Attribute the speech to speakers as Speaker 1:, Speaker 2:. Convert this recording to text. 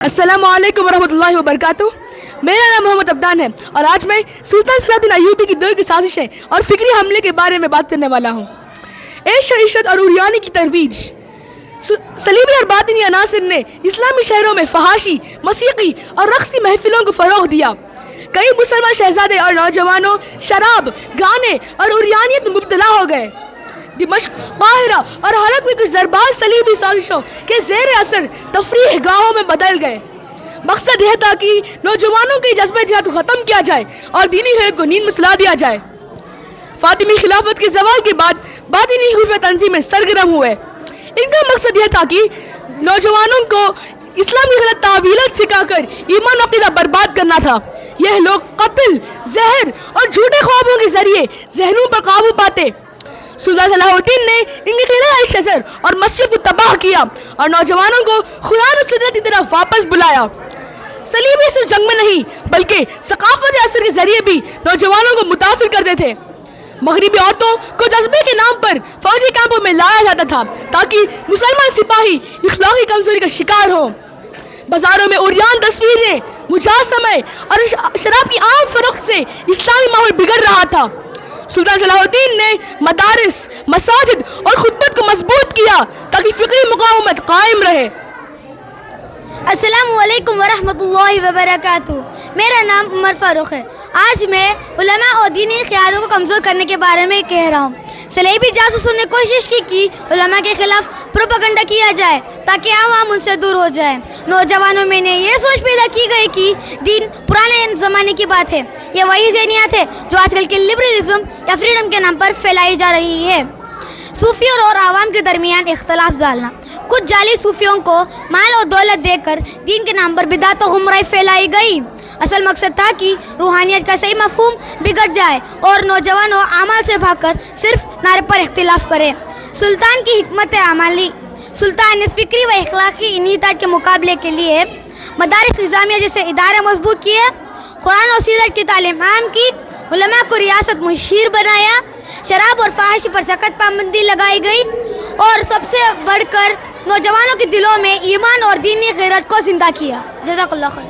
Speaker 1: السلام علیکم ورحمۃ اللہ وبرکاتہ. میرا نام محمد عبدان ہے اور آج میں سلطان صلاح الدین ایوبی کی دور کی سازشیں اور فکری حملے کے بارے میں بات کرنے والا ہوں. عیش عشرت اور عریانی کی ترویج. صلیبی اور باطنی عناصر نے اسلامی شہروں میں فحاشی، موسیقی اور رقص کی محفلوں کو فروغ دیا. کئی مسلمان شہزادے اور نوجوانوں شراب، گانے اور عریانیت میں مبتلا ہو گئے. دمشق، قاہرہ اور حلب میں کچھ ضربات صلیبی سازشوں کے زیر اثر تفریح گاہوں میں بدل گئے. مقصد یہ تھا کہ نوجوانوں کے جذبہ جہاد کو ختم کیا جائے اور دینی حیرت کو نیند میں سلا دیا جائے. فاطمی خلافت کے زوال کے بعد باطنی حروف تنظیمیں سرگرم ہوئے. ان کا مقصد یہ تھا کہ نوجوانوں کو اسلام کی غلط تعویلات سکھا کر ایمان و عقیدہ برباد کرنا تھا. یہ لوگ قتل، زہر اور جھوٹے خوابوں کے ذریعے ذہنوں پر قابو پاتے. سلطان صلاح الدین نے ان کے قلعہ شجر اور مسجد کو تباہ کیا اور نوجوانوں کو خیال و سنت کی طرف واپس بلایا. صلیبی صرف جنگ میں نہیں بلکہ ثقافت اثر کے ذریعے بھی نوجوانوں کو متاثر کرتے تھے. مغربی عورتوں کو جذبے کے نام پر فوجی کیمپوں میں لایا جاتا تھا تاکہ مسلمان سپاہی اخلاقی کمزوری کا شکار ہوں. بازاروں میں عریان تصویریں، مجسمے اور شراب کی عام فروخت سے اسلامی ماحول بگڑ رہا تھا. سلطان صلاح الدین نے مدارس، مساجد اور خطبت کو مضبوط کیا تاکہ فقہی مقاومت قائم رہے.
Speaker 2: السلام علیکم ورحمۃ اللہ وبرکاتہ. میرا نام عمر فاروق ہے. آج میں علماء اور دینی قیادوں کو کمزور کرنے کے بارے میں کہہ رہا ہوں. صلیبی جاسوسوں نے کوشش کی کہ علماء کے خلاف پروپیگنڈا کیا جائے تاکہ عوام ان سے دور ہو جائے. نوجوانوں میں نے یہ سوچ پیدا کی گئی کہ دین پرانے زمانے کی بات ہے. یہ وہی ذہنیت ہے جو آج کل کے لبرلزم یا فریڈم کے نام پر پھیلائی جا رہی ہے. صوفیوں اور عوام کے درمیان اختلاف ڈالنا. کچھ جعلی صوفیوں کو مال اور دولت دے کر دین کے نام پر بدعت و گمراہی پھیلائی گئی. اصل مقصد تھا کہ روحانیت کا صحیح مفہوم بگڑ جائے اور نوجوانوں اعمال سے بھاگ کر صرف نعرے پر اختلاف کریں. سلطان کی حکمت عملی. سلطان نے فکری و اخلاقی انحطاط کے مقابلے کے لیے مدارس نظامیہ جیسے ادارے مضبوط کیے، قرآن و سیرت کی تعلیم عام کی، علماء کو ریاست مشیر بنایا، شراب اور فحاشی پر سخت پابندی لگائی گئی اور سب سے بڑھ کر نوجوانوں کے دلوں میں ایمان اور دینی غیرت کو زندہ کیا. جزاک اللہ خیر.